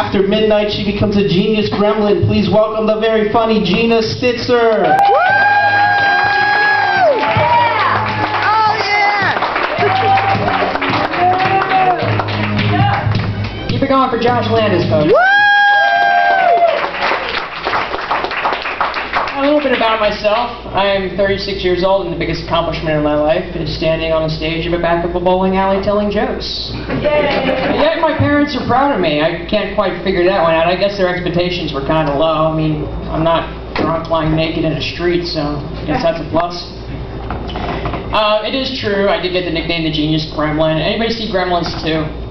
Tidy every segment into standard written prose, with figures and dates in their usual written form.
After midnight, she becomes a genius gremlin. Please welcome the very funny Gina Stitzer. Keep it going for Josh Landis, folks. A little bit about myself. I am 36 years old, and the biggest accomplishment in my life is standing on a stage of a back of a bowling alley telling jokes. Yet my parents are proud of me. I can't quite figure that one out. I guess their expectations were kind of low. I mean, I'm not drunk lying naked in a street, so I guess that's a plus. It is true, I did get the nickname the Genius Gremlin. Anybody see Gremlins 2?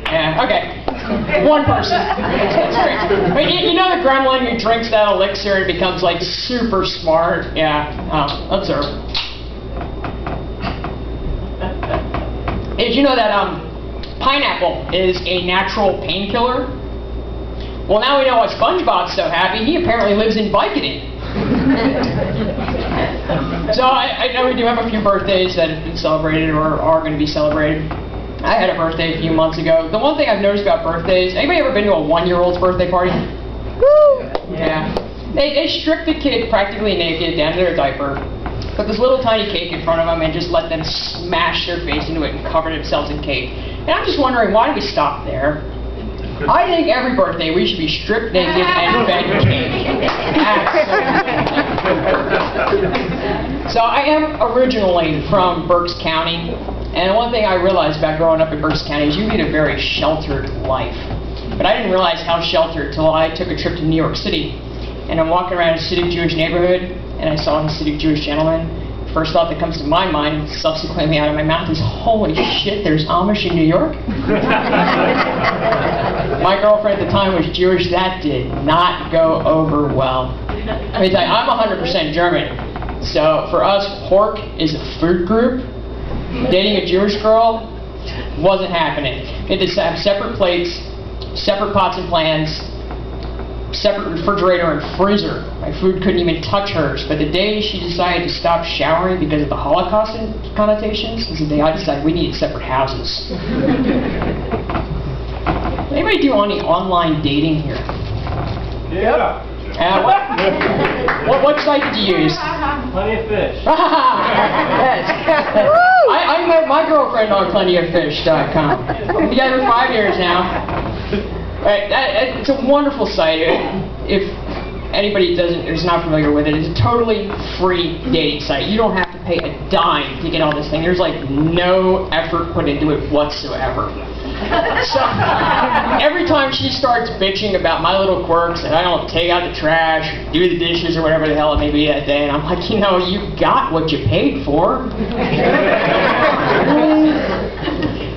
Yeah, okay. One person. That's great. But you know the gremlin who drinks that elixir and becomes like super smart? Yeah. Observe. Did you know that pineapple is a natural painkiller? Well, now we know why SpongeBob's so happy. He apparently lives in Vicodin. So I know we do have a few birthdays that have been celebrated or are going to be celebrated. I had a birthday a few months ago. The one thing I've noticed about birthdays, anybody ever been to a 1-year-old's birthday party? Woo! Yeah. They strip the kid practically naked down to their diaper, put this little tiny cake in front of them, and just let them smash their face into it and cover themselves in cake. And I'm just wondering, why do we stop there? I think every birthday we should be stripped naked and fed cake. Absolutely. So I am originally from Berks County. And one thing I realized about growing up in Berks County is you lead a very sheltered life. But I didn't realize how sheltered until I took a trip to New York City. And I'm walking around a Hasidic Jewish neighborhood, and I saw a Hasidic Jewish gentleman. First thought that comes to my mind, subsequently out of my mouth, is, holy shit, there's Amish in New York? My girlfriend at the time was Jewish. That did not go over well. Let me tell you, I'm 100% German. So for us, pork is a food group. Dating a Jewish girl wasn't happening. We had to have separate plates, separate pots and pans, separate refrigerator and freezer. My food couldn't even touch hers. But the day she decided to stop showering because of the Holocaust connotations is the day I decided we needed separate houses. Anybody do any online dating here? Yeah. What site did you use? Plenty of fish. Yes. I met my girlfriend on plentyoffish.com. We've been together 5 years now. Right, it's a wonderful site. If anybody is not familiar with it, it's a totally free dating site. You don't have to pay a dime to get on this thing. There's like no effort put into it whatsoever. So every time she starts bitching about my little quirks and I don't take out the trash, or do the dishes, or whatever the hell it may be that day, and I'm like, you know, you got what you paid for.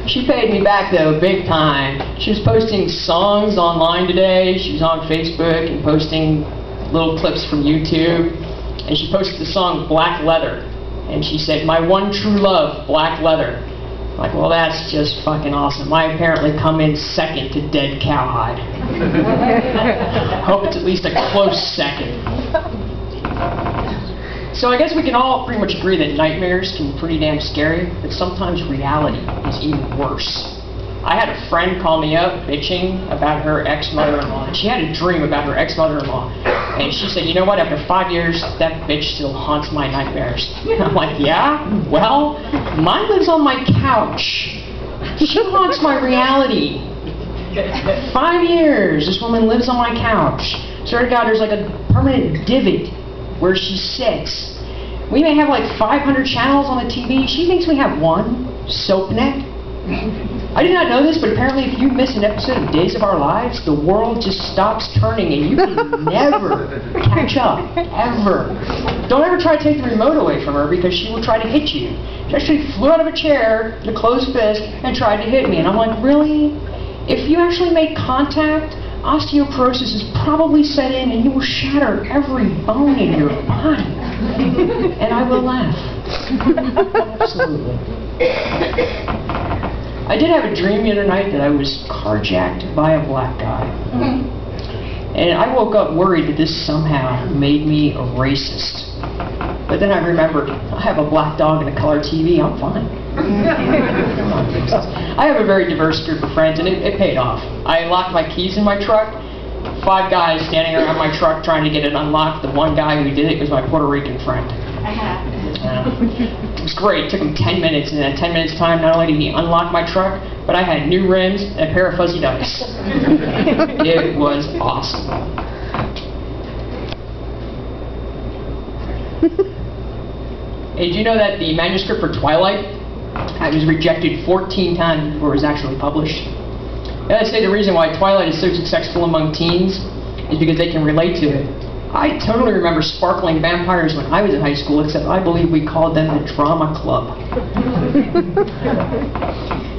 She paid me back though, big time. She was posting songs online today. She was on Facebook and posting little clips from YouTube. And she posted the song Black Leather. And she said, my one true love, black leather. I'm like, well, that's just fucking awesome. I apparently come in second to dead cowhide. Hope it's at least a close second. So I guess we can all pretty much agree that nightmares can be pretty damn scary, but sometimes reality is even worse. I had a friend call me up bitching about her ex-mother-in-law, and she had a dream about her ex-mother-in-law. And she said, you know what, after 5 years, that bitch still haunts my nightmares. I'm like, yeah? Well, mine lives on my couch. She haunts my reality. 5 years, this woman lives on my couch. Swear to God, there's like a permanent divot where she sits. We may have like 500 channels on the TV. She thinks we have one, SoapNet. I did not know this, but apparently if you miss an episode of Days of Our Lives, the world just stops turning and you can never catch up, ever. Don't ever try to take the remote away from her because she will try to hit you. She actually flew out of a chair with a closed fist and tried to hit me. And I'm like, really? If you actually make contact, osteoporosis is probably set in and you will shatter every bone in your body. And I will laugh. Absolutely. I did have a dream the other night that I was carjacked by a black guy. And I woke up worried that this somehow made me a racist. But then I remembered, I have a black dog and a color TV, I'm fine. I have a very diverse group of friends, and it paid off. I locked my keys in my truck. 5 guys standing around my truck trying to get it unlocked. The one guy who did it was my Puerto Rican friend. It was great. It took him 10 minutes, and in that 10 minutes time, not only did he unlock my truck, but I had new rims and a pair of fuzzy dice. It was awesome. Hey, did you know that the manuscript for Twilight was rejected 14 times before it was actually published? And I say the reason why Twilight is so successful among teens is because they can relate to it. I totally remember sparkling vampires when I was in high school, except I believe we called them the drama club.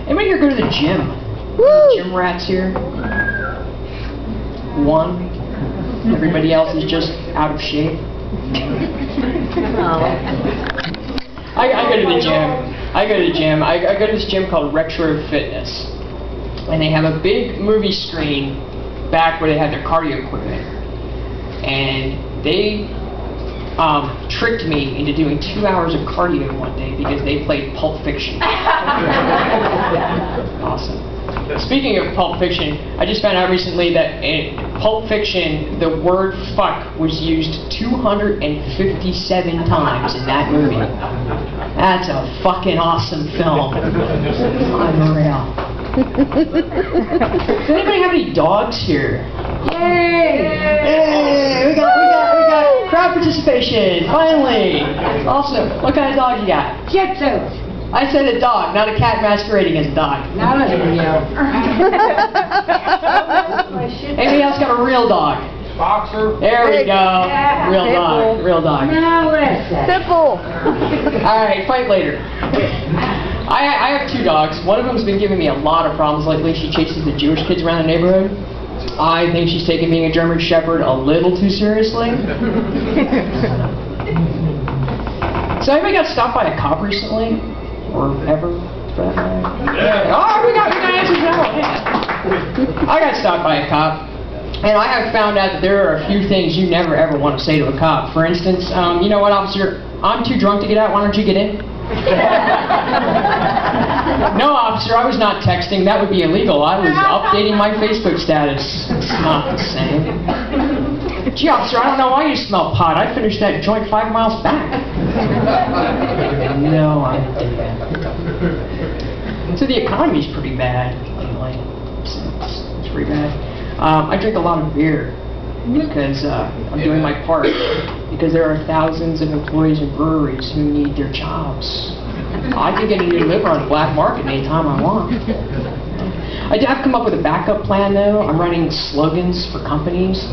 Anybody here go to the gym? Gym rats here? One. Everybody else is just out of shape. I go to the gym. I go to this gym called Retro Fitness. And they have a big movie screen back where they have their cardio equipment. And they tricked me into doing 2 hours of cardio one day because they played Pulp Fiction. Awesome. Speaking of Pulp Fiction, I just found out recently that in Pulp Fiction, the word fuck was used 257 times in that movie. That's a fucking awesome film. Unreal. Does anybody have any dogs here? Yay! Yay! We got crowd participation, finally! Awesome. What kind of dog you got? Shih Tzu. I said a dog, not a cat masquerading as a dog. Now that's a real. Anybody else got a real dog? Boxer. There we go. Yeah. Real dog. Real dog. Now listen. Simple. Alright, fight later. I have 2 dogs. One of them's been giving me a lot of problems lately. She chases the Jewish kids around the neighborhood. I think she's taking being a German Shepherd a little too seriously. So anybody got stopped by a cop recently? Or ever, for that matter? Yeah. Oh, we got answers now. Yeah. I got stopped by a cop. And I have found out that there are a few things you never ever want to say to a cop. For instance, you know what, officer? I'm too drunk to get out. Why don't you get in? No, officer, I was not texting. That would be illegal. I was updating my Facebook status. It's not the same. Gee, officer, I don't know why you smell pot. I finished that joint 5 miles back. No, I didn't do that. So the economy's pretty bad lately. It's pretty bad. I drink a lot of beer because I'm doing my part. Because there are thousands of employees in breweries who need their jobs. I can get a new liver on the black market anytime I want. I have come up with a backup plan though. I'm running slogans for companies.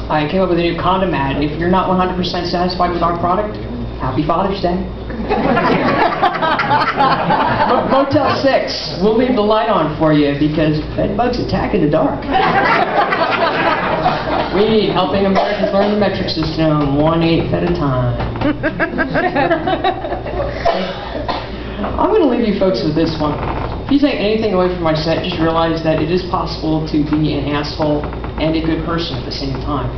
I came up with a new condom ad. If you're not 100% satisfied with our product, Happy Father's Day. Motel 6, we'll leave the light on for you because bed bugs attack in the dark. We need helping Americans learn the metric system 1/8 at a time. I'm going to leave you folks with this one. If you take anything away from my set, just realize that it is possible to be an asshole and a good person at the same time.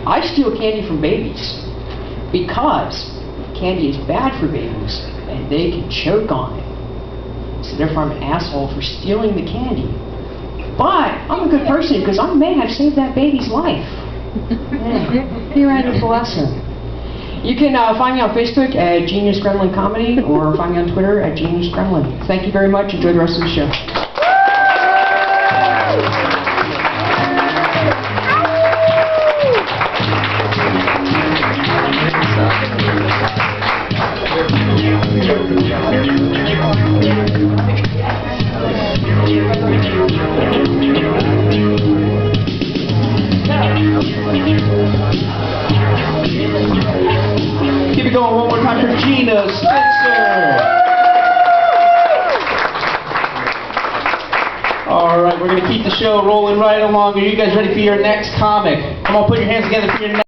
I steal candy from babies because candy is bad for babies and they can choke on it. So therefore I'm an asshole for stealing the candy. But I'm a good person because I may have saved that baby's life. Here I have a lesson. You can find me on Facebook at Genius Gremlin Comedy or find me on Twitter at Genius Gremlin. Thank you very much. Enjoy the rest of the show. Keep it going one more time for Gina, Stitzer. All right, we're going to keep the show rolling right along. Are you guys ready for your next comic? Come on, put your hands together for your next